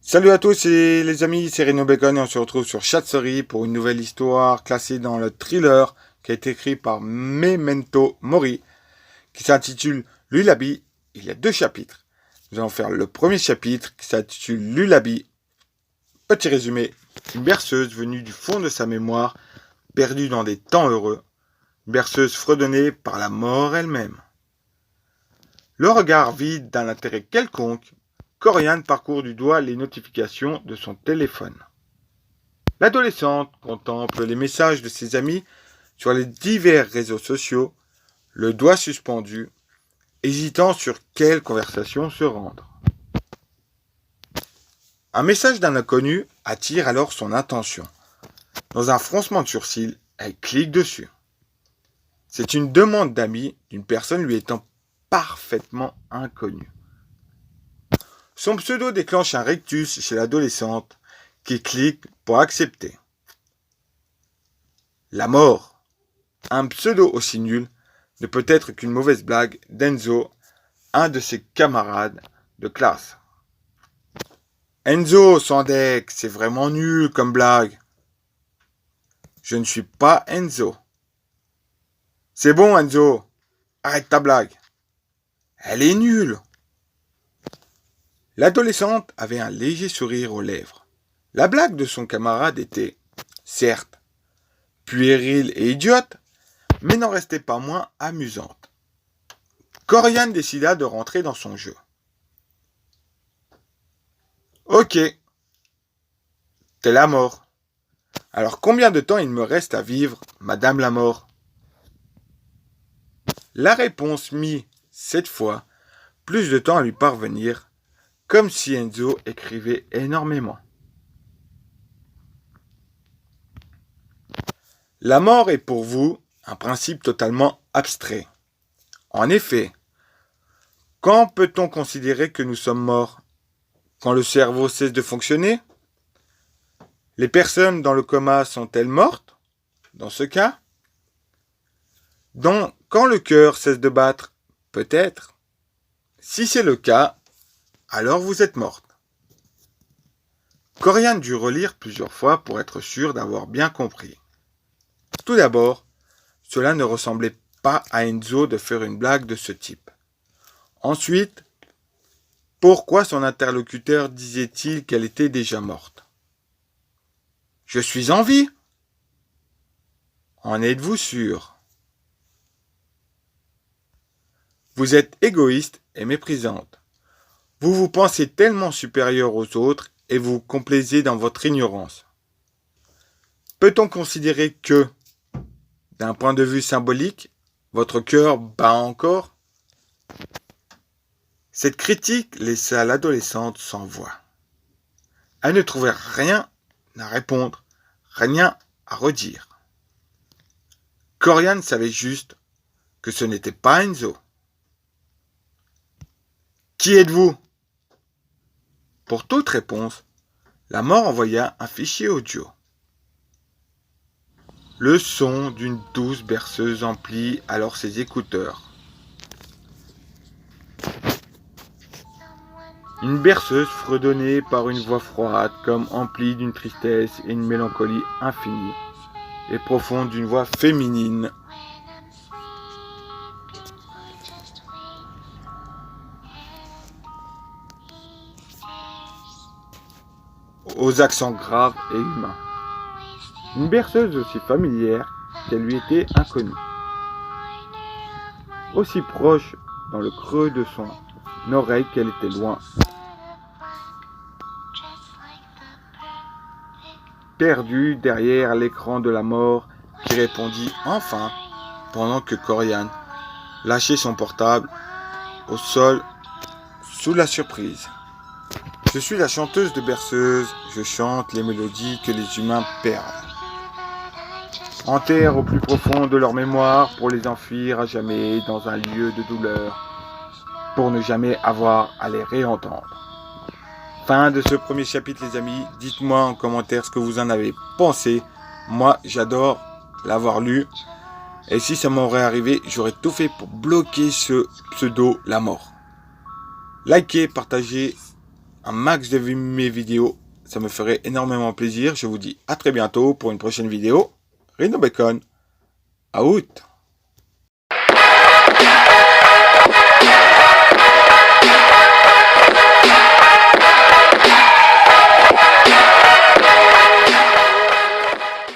Salut à tous et les amis, c'est Reno Bacon et on se retrouve sur Chat-Story pour une nouvelle histoire classée dans le thriller qui a été écrit par Memento Mori qui s'intitule Lullaby. Il y a 2 chapitres. Nous allons faire le premier chapitre qui s'intitule Lullaby. Petit résumé, une berceuse venue du fond de sa mémoire, perdue dans des temps heureux, une berceuse fredonnée par la mort elle-même. Le regard vide d'un intérêt quelconque, Coriane parcourt du doigt les notifications de son téléphone. L'adolescente contemple les messages de ses amis sur les divers réseaux sociaux, le doigt suspendu, hésitant sur quelle conversation se rendre. Un message d'un inconnu attire alors son attention. Dans un froncement de sourcils, elle clique dessus. C'est une demande d'amis d'une personne lui étant parfaitement inconnue. Son pseudo déclenche un rictus chez l'adolescente qui clique pour accepter. La mort, un pseudo aussi nul, ne peut être qu'une mauvaise blague d'Enzo, un de ses camarades de classe. Enzo, sans deck, c'est vraiment nul comme blague. Je ne suis pas Enzo. C'est bon, Enzo, arrête ta blague. Elle est nulle. L'adolescente avait un léger sourire aux lèvres. La blague de son camarade était, certes, puérile et idiote, mais n'en restait pas moins amusante. Coriane décida de rentrer dans son jeu. Ok, t'es la mort. Alors combien de temps il me reste à vivre, Madame la mort? La réponse mit, cette fois, plus de temps à lui parvenir, comme si Enzo écrivait énormément. La mort est pour vous un principe totalement abstrait. En effet, quand peut-on considérer que nous sommes morts? Quand le cerveau cesse de fonctionner? Les personnes dans le coma sont-elles mortes? Dans ce cas? Quand le cœur cesse de battre? Peut-être. Si c'est le cas, alors vous êtes morte. Coriane dut relire plusieurs fois pour être sûre d'avoir bien compris. Tout d'abord, cela ne ressemblait pas à Enzo de faire une blague de ce type. Ensuite, pourquoi son interlocuteur disait-il qu'elle était déjà morte? Je suis en vie. En êtes-vous sûr? Vous êtes égoïste et méprisante. Vous vous pensez tellement supérieur aux autres et vous complaisez dans votre ignorance. Peut-on considérer que, d'un point de vue symbolique, votre cœur bat encore? Cette critique laissa l'adolescente sans voix. Elle ne trouvait rien à répondre, rien à redire. Coriane savait juste que ce n'était pas Enzo. Qui êtes-vous? Pour toute réponse, la mort envoya un fichier audio. Le son d'une douce berceuse emplit alors ses écouteurs. Une berceuse fredonnée par une voix froide, comme emplie d'une tristesse et une mélancolie infinie, et profonde d'une voix féminine. Aux accents graves et humains. Une berceuse aussi familière qu'elle lui était inconnue. Aussi proche dans le creux de son oreille qu'elle était loin. Perdue derrière l'écran de la mort qui répondit enfin pendant que Coriane lâchait son portable au sol sous la surprise. Je suis la chanteuse de berceuse, je chante les mélodies que les humains perdent. Enterrent au plus profond de leur mémoire pour les enfuir à jamais dans un lieu de douleur, pour ne jamais avoir à les réentendre. Fin de ce premier chapitre les amis, dites-moi en commentaire ce que vous en avez pensé. Moi j'adore l'avoir lu, et si ça m'aurait arrivé, j'aurais tout fait pour bloquer ce pseudo la mort. Likez, partagez, un max de mes vidéos. Ça me ferait énormément plaisir. Je vous dis à très bientôt pour une prochaine vidéo. Rhino Bacon. Out.